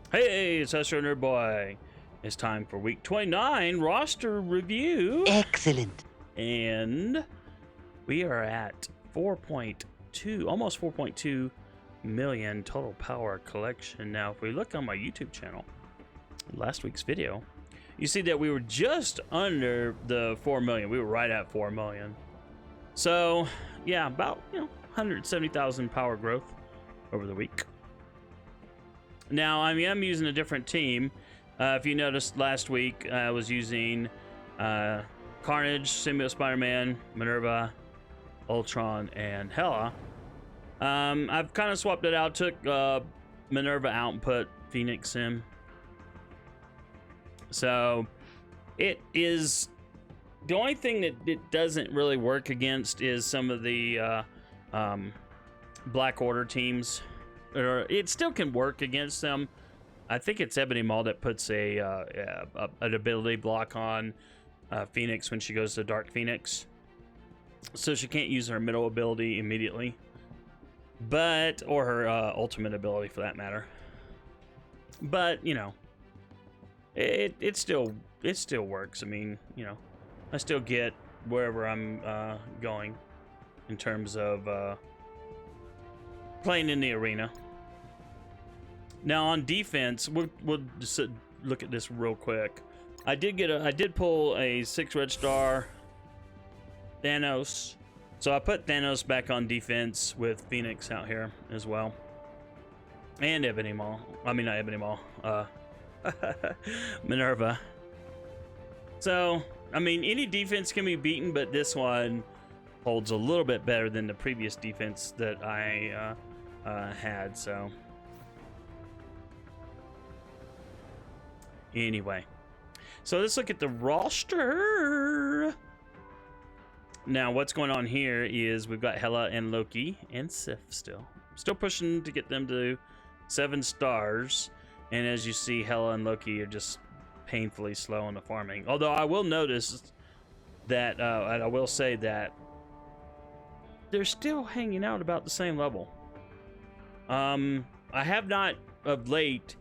Hey, it's AstroNerdBoy. It's time for week 29 roster review. Excellent. And we are at 4.2, almost 4.2 million total power collection. Now, if we look on my YouTube channel, last week's video, you see that we were just under the 4 million. We were right at 4 million. So, yeah, about, 170,000 power growth over the week. Now, I'm using a different team. If you noticed last week, I was using Carnage, Symbiote Spider-Man, Minerva, Ultron, and Hela. I've kind of swapped it out, took Minerva out and put Phoenix in. So, it is... The only thing that it doesn't really work against is some of the Black Order teams. It still can work against them. I think it's Ebony Maw that puts an ability block on Phoenix when she goes to Dark Phoenix, so she can't use her middle ability immediately, or her ultimate ability for that matter. But it still works. I mean, I still get wherever I'm going in terms of playing in the arena. Now on defense, we'll just look at this real quick. I did pull a 6 red star Thanos, so I put Thanos back on defense with Phoenix out here as well, and Ebony Maw. I mean, not Ebony Maw. Minerva. So I mean, any defense can be beaten, but this one holds a little bit better than the previous defense that I had. So anyway, so let's look at the roster. Now, what's going on here is we've got Hela and Loki and Sif still pushing to get them to 7 stars. And as you see, Hela and Loki are just painfully slow on the farming. Although I will notice that, and I will say that they're still hanging out about the same level. I have not of late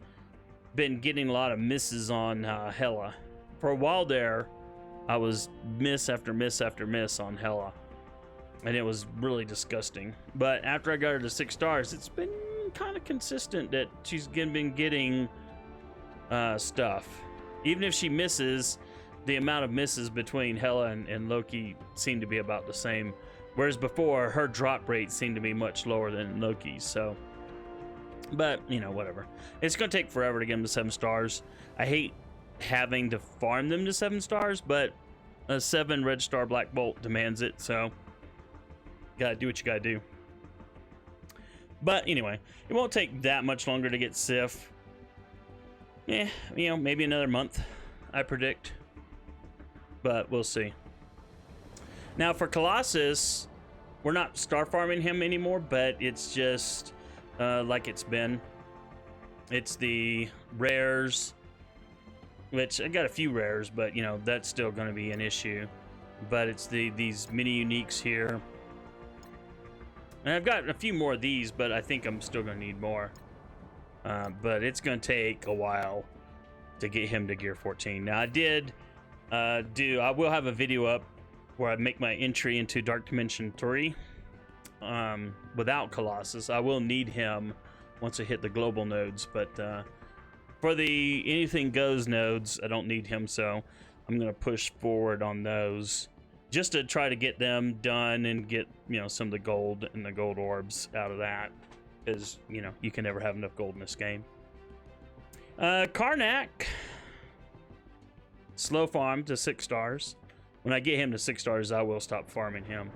been getting a lot of misses on Hela. For a while there, I was miss after miss after miss on Hela, and it was really disgusting. But after I got her to 6 stars, it's been kind of consistent that she's been getting stuff. Even if she misses, the amount of misses between Hela and Loki seem to be about the same. Whereas before, her drop rate seemed to be much lower than Loki's. So, but whatever. It's gonna take forever to get them to 7 stars. I hate having to farm them to 7 stars, but a 7 red star Black Bolt demands it. So, gotta do what you gotta do. But anyway, it won't take that much longer to get Sif. Yeah, maybe another month, I predict. But we'll see. Now for Colossus, we're not star farming him anymore, but it's just like it's been. It's the rares, which I got a few rares, but that's still going to be an issue. But it's these mini uniques here. And I've got a few more of these, but I think I'm still going to need more. But it's going to take a while to get him to gear 14. Now I will have a video up where I make my entry into Dark Dimension 3 without Colossus. I will need him once I hit the global nodes, but for the anything goes nodes, I don't need him, so I'm going to push forward on those just to try to get them done and get some of the gold and the gold orbs out of that. Because, you can never have enough gold in this game. Karnak. Slow farm to 6 stars. When I get him to 6 stars, I will stop farming him.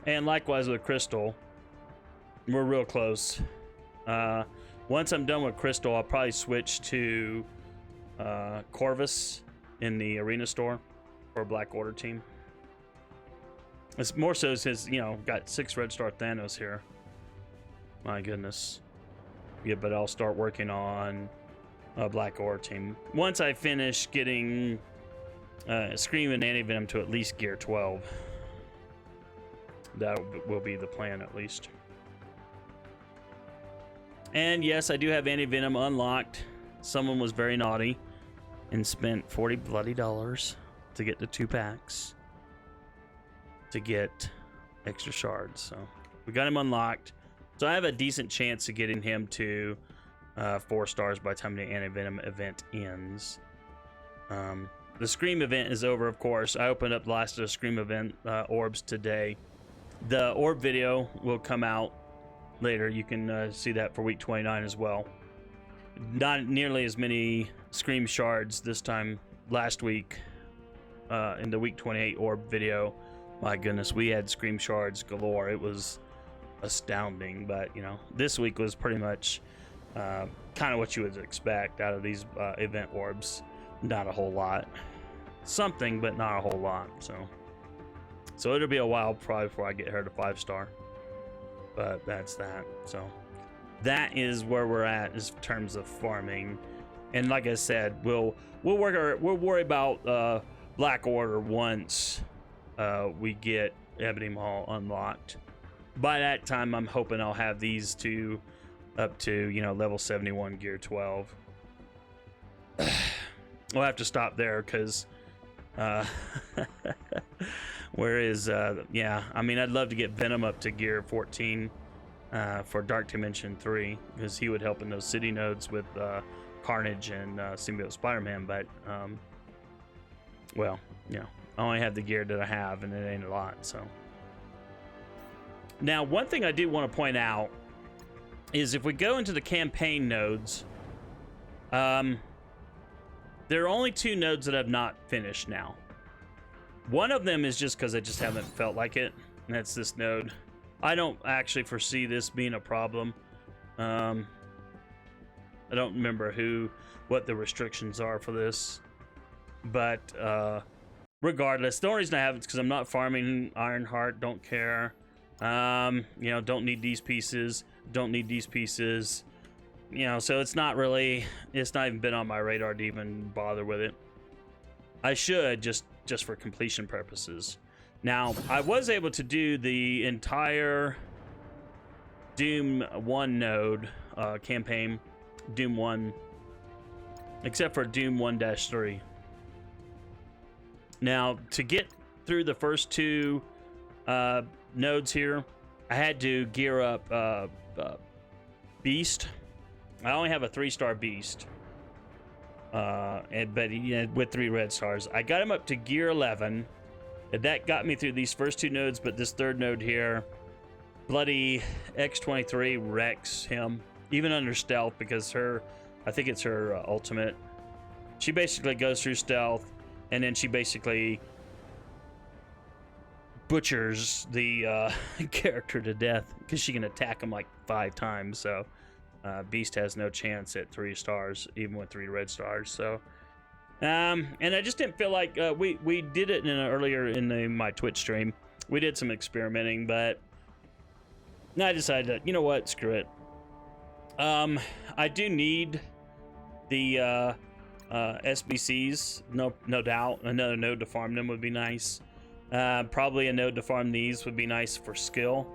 And likewise with Crystal. We're real close. Once I'm done with Crystal, I'll probably switch to Corvus in the arena store for a Black Order team. It's more so since, got 6 red star Thanos here. My goodness. Yeah, but I'll start working on a Black Order team. Once I finish getting Scream and Anti-Venom to at least gear 12. That will be the plan, at least. And yes, I do have Anti-Venom unlocked someone was very naughty and spent $40 bloody to get the 2 packs to get extra shards. So we got him unlocked. So I have a decent chance of getting him to 4 stars by the time the Anti-Venom event ends. The Scream event is over, of course. I opened up the last of the Scream event orbs today. The orb video will come out later. You can see that for week 29 as well. Not nearly as many Scream shards this time last week in the week 28 orb video. My goodness, we had Scream shards galore. It was astounding, but you know, this week was pretty much kind of what you would expect out of these event orbs. Not a whole lot. Something, but not a whole lot. So it'll be a while probably before I get her to 5-star. But that's that. So that is where we're at in terms of farming. And like I said, we'll worry about Black Order once we get Ebony Maw unlocked. By that time, I'm hoping I'll have these 2 up to, you know, level 71 gear 12. We'll have to stop there because where is yeah, I mean, I'd love to get Venom up to gear 14 for Dark Dimension 3 because he would help in those city nodes with Carnage and Symbiote Spider-Man, but well, you know, I only have the gear that I have and it ain't a lot. So now one thing I do want to point out is if we go into the campaign nodes, there are only 2 nodes that I've not finished now. One of them is just because I just haven't felt like it, and that's this node. I don't actually foresee this being a problem. I don't remember what the restrictions are for this, but regardless, the only reason I have it is because I'm not farming Ironheart. Don't care. You know, don't need these pieces. Don't need these pieces. You know, so it's not even been on my radar to even bother with it. I should just for completion purposes. Now, I was able to do the entire Doom 1 node campaign, Doom 1, except for Doom 1-3. Now, to get through the first 2 nodes here, I had to gear up Beast. I only have a 3-star Beast, but with 3 red stars. I got him up to gear 11, and that got me through these first 2 nodes. But this 3rd node here, bloody X-23 wrecks him, even under stealth, because I think it's her ultimate. She basically goes through stealth, and then she basically butchers the character to death because she can attack him like 5 times. So Beast has no chance at 3 stars, even with 3 red stars. So, and I just didn't feel like we did it earlier in my Twitch stream. We did some experimenting, but I decided that, you know what, screw it. I do need the SBCs, no doubt. Another node to farm them would be nice. Probably a node to farm these would be nice for skill.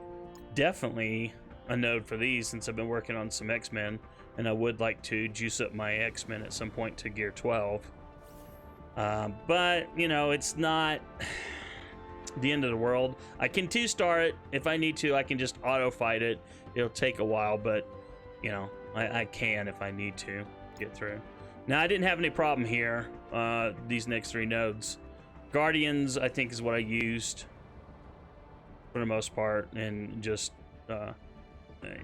Definitely a node for these, since I've been working on some X-Men, and I would like to juice up my X-Men at some point to gear 12. But you know, it's not the end of the world. I can 2-star it if I need to. I can just auto fight it. It'll take a while, but you know, I can if I need to get through. Now, I didn't have any problem here. These next 3 nodes, Guardians, I think, is what I used for the most part, and just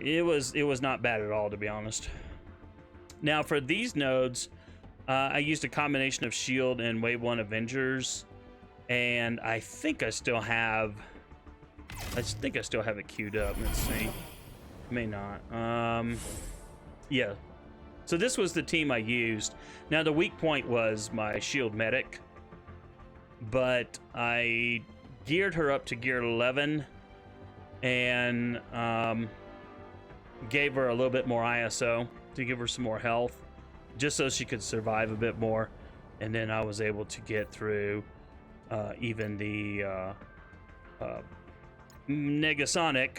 it was not bad at all, to be honest. Now, for these nodes, I used a combination of Shield and Wave 1 Avengers, and I think I still have it queued up. Let's see. May not. Yeah. So this was the team I used. Now, the weak point was my Shield Medic, but I geared her up to gear 11 and gave her a little bit more ISO to give her some more health, just so she could survive a bit more. And then I was able to get through even the Negasonic.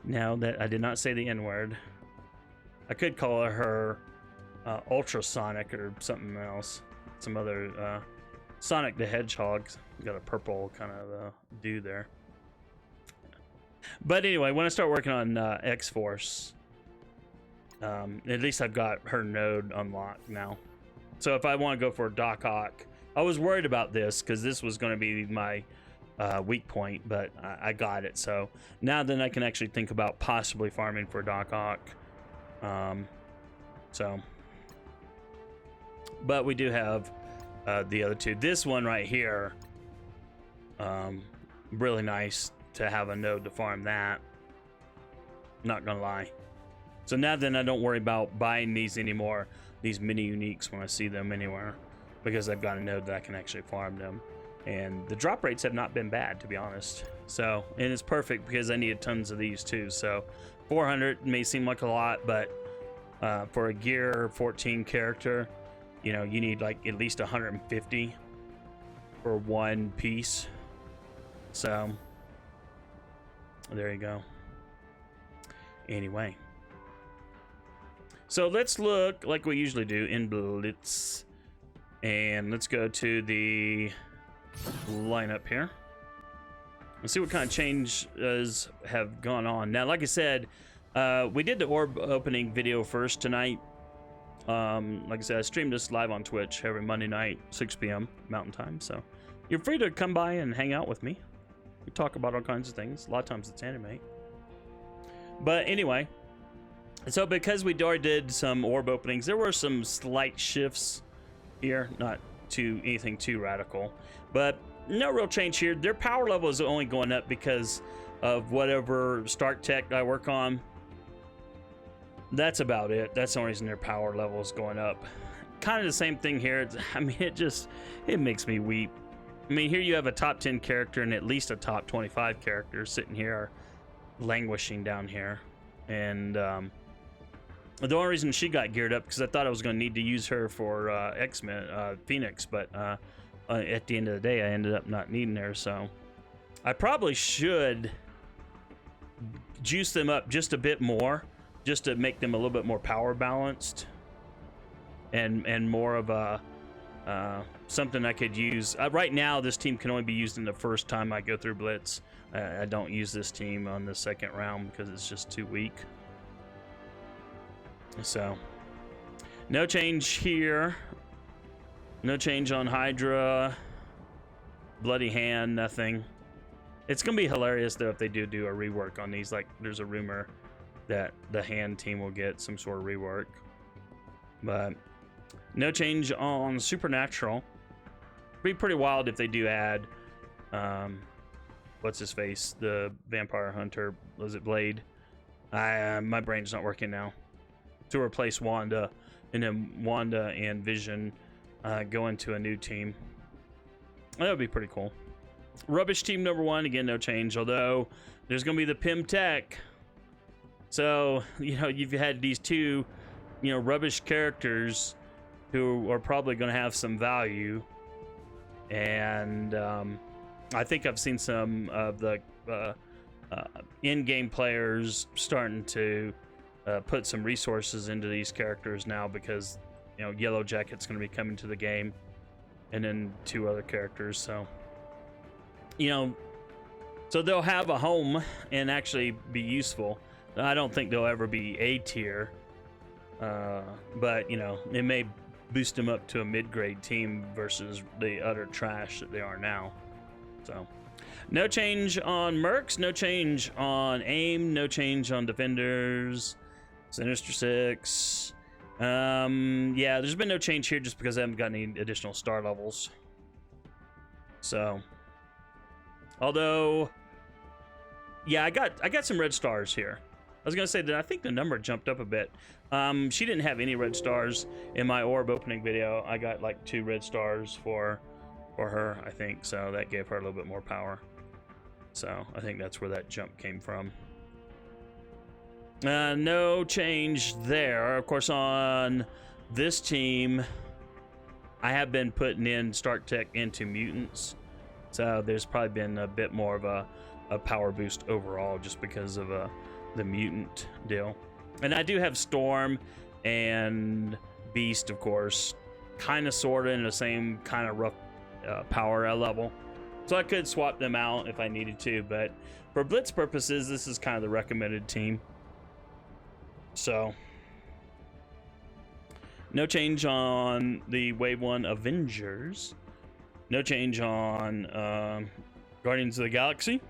Now that I did not say the N-word, I could call her ultrasonic or something else. Some other Sonic the Hedgehog. Got a purple kind of dude there. But anyway, when I start working on X-Force, at least I've got her node unlocked now. So if I want to go for Doc Ock, I was worried about this because this was going to be my weak point, but I got it. So now then I can actually think about possibly farming for Doc Ock. But we do have the other two. This one right here, really nice to have a node to farm that. Not gonna lie. So now then I don't worry about buying these anymore, these mini uniques, when I see them anywhere, because I've got a node that I can actually farm them. And the drop rates have not been bad, to be honest. So, and it's perfect because I needed tons of these too. So 400 may seem like a lot, but for a gear 14 character, you know, you need like at least 150 for one piece. So there you go. Anyway, so let's look like we usually do in Blitz, and let's go to the lineup here. Let's see what kind of changes have gone on. Now, like I said, we did the orb opening video first tonight. Like I said, I stream this live on Twitch every Monday night, 6 p.m. Mountain Time. So you're free to come by and hang out with me. We talk about all kinds of things. A lot of times it's anime. But anyway, so because we already did some orb openings, there were some slight shifts here. Not anything too radical, but no real change here. Their power level is only going up because of whatever Stark Tech I work on. That's about it. That's the only reason their power level is going up. Kind of the same thing here. I mean, it makes me weep. I mean, here you have a top 10 character and at least a top 25 character sitting here languishing down here. And the only reason she got geared up because I thought I was going to need to use her for X-Men, Phoenix, but at the end of the day, I ended up not needing her. So I probably should juice them up just a bit more, just to make them a little bit more power balanced and more of a something I could use. Right now, this team can only be used in the first time I go through Blitz. I don't use this team on the second round because it's just too weak. So, no change here. No change on Hydra. Bloody Hand, nothing. It's going to be hilarious, though, if they do a rework on these. Like, there's a rumor that the Hand team will get some sort of rework. But no change on Supernatural. Be pretty wild if they do add, what's his face? The vampire hunter. Was it Blade? My brain's not working now. To replace Wanda, and then Wanda and Vision go into a new team. That would be pretty cool. Rubbish team number 1, again, no change. Although there's going to be the Pym Tech. So, you know, you've had these two, you know, rubbish characters who are probably going to have some value. And I think I've seen some of the in-game players starting to put some resources into these characters now because, you know, Yellow Jacket's going to be coming to the game, and then 2 other characters. So, you know, so they'll have a home and actually be useful. I don't think they'll ever be A tier, but, you know, it may boost them up to a mid-grade team versus the utter trash that they are now. So, no change on Mercs, no change on AIM, no change on Defenders, Sinister Six. Yeah, there's been no change here just because I haven't got any additional star levels. So, although, yeah, I got some red stars here. I was gonna say that I think the number jumped up a bit. She didn't have any red stars in my orb opening video. I got like 2 red stars for her, I think. So that gave her a little bit more power. So I think that's where that jump came from. No change there. Of course, on this team, I have been putting in Stark Tech into mutants. So there's probably been a bit more of a power boost overall just because of the mutant deal. And I do have Storm and Beast, of course, kind of sort of in the same kind of rough power level. So I could swap them out if I needed to, but for Blitz purposes, this is kind of the recommended team. So, no change on the Wave 1 Avengers. No change on Guardians of the Galaxy.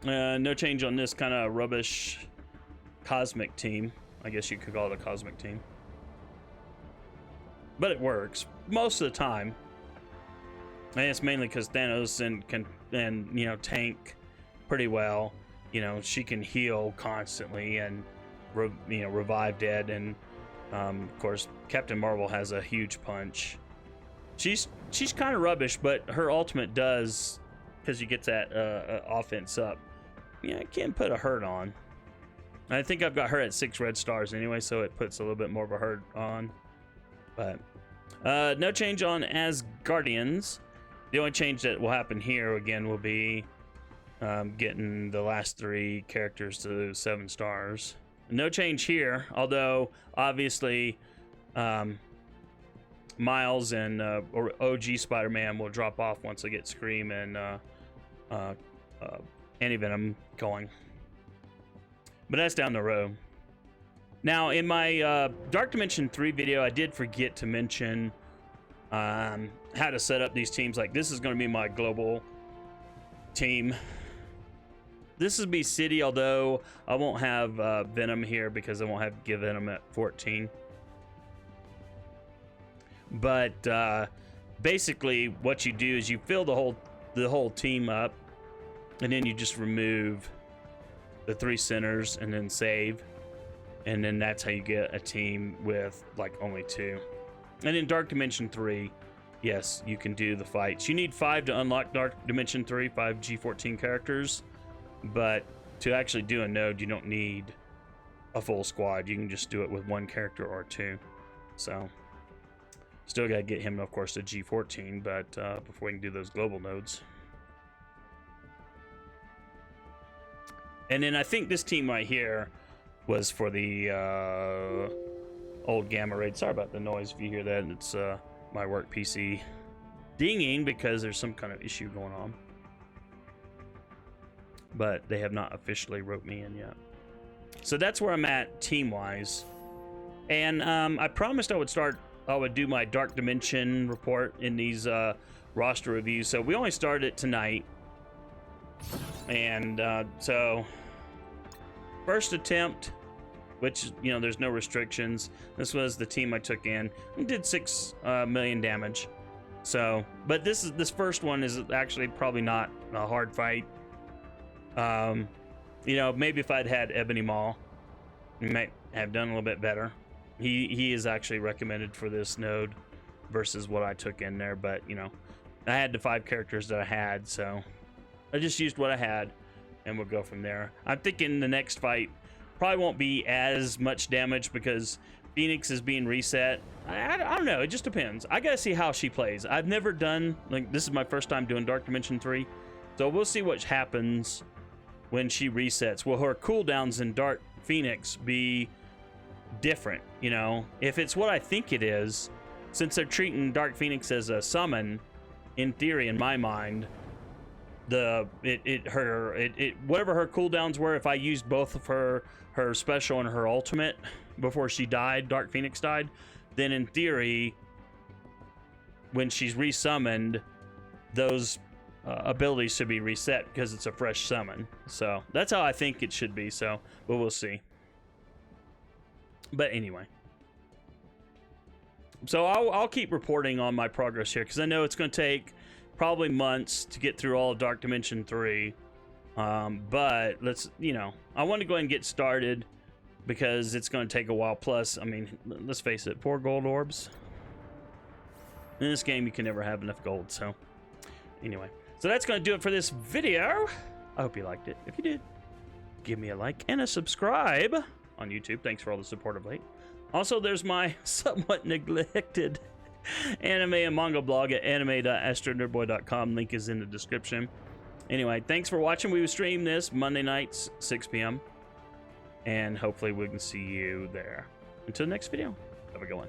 No change on this kind of rubbish cosmic team. I guess you could call it a cosmic team. But it works most of the time. And it's mainly because Thanos can you know, tank pretty well. You know, she can heal constantly and you know, revive dead. And of course, Captain Marvel has a huge punch. She's kind of rubbish, but her ultimate does, because you get that offense up. Yeah, it can put a hurt on. I think I've got her at 6 red stars anyway, so it puts a little bit more of a hurt on. But no change on Asgardians. The only change that will happen here again will be getting the last 3 characters to 7 stars. No change here, although obviously Miles and or OG Spider-Man will drop off once I get Scream and Anti-Venom going. But that's down the road. Now, in my Dark Dimension 3 video, I did forget to mention how to set up these teams. Like, this is going to be my global team. This is be City, although I won't have Venom here because I won't have Give Venom at 14. But basically, what you do is you fill the whole team up, and then you just remove the 3 centers and then save. And then that's how you get a team with like only 2. And in Dark Dimension 3, yes, you can do the fights. You need 5 to unlock Dark Dimension 3, 5 G14 characters. But to actually do a node, you don't need a full squad. You can just do it with 1 character or 2. So, still got to get him, of course, to G14, but before we can do those global nodes. And then I think this team right here was for the old Gamma Raid. Sorry about the noise if you hear that. It's my work PC dinging because there's some kind of issue going on. But they have not officially wrote me in yet. So that's where I'm at team-wise. And I promised I would do my Dark Dimension report in these roster reviews. So we only started it tonight. And so first attempt, which, you know, there's no restrictions. This was the team I took in. It did 6 million damage. So, but this first one is actually probably not a hard fight. You know, maybe if I'd had Ebony Maw, we might have done a little bit better. He is actually recommended for this node versus what I took in there, but you know, I had the 5 characters that I had, so I just used what I had, and we'll go from there. I'm thinking the next fight probably won't be as much damage because Phoenix is being reset. I don't know, it just depends. I gotta see how she plays. I've never done, like, this is my first time doing Dark Dimension 3, so we'll see what happens when she resets. Will her cooldowns in Dark Phoenix be different? You know, if it's what I think it is, since they're treating Dark Phoenix as a summon, in theory, in my mind, whatever her cooldowns were, if I used both of her special and her ultimate before she died, Dark Phoenix died, then in theory, when she's resummoned, those abilities should be reset because it's a fresh summon. So that's how I think it should be. So, but we'll see. But anyway, so I'll keep reporting on my progress here because I know it's going to take probably months to get through all of Dark Dimension 3. But let's, you know, I want to go ahead and get started because it's going to take a while. Plus, I mean, let's face it, 4 gold orbs. In this game, you can never have enough gold. So anyway, so that's going to do it for this video. I hope you liked it. If you did, give me a like and a subscribe on YouTube. Thanks for all the support of late. Also, there's my somewhat neglected anime and manga blog at anime.astronerdboy.com. Link is in the description. Anyway, thanks for watching. We will stream this Monday nights, 6 p.m. And hopefully we can see you there. until the next video, have a good one.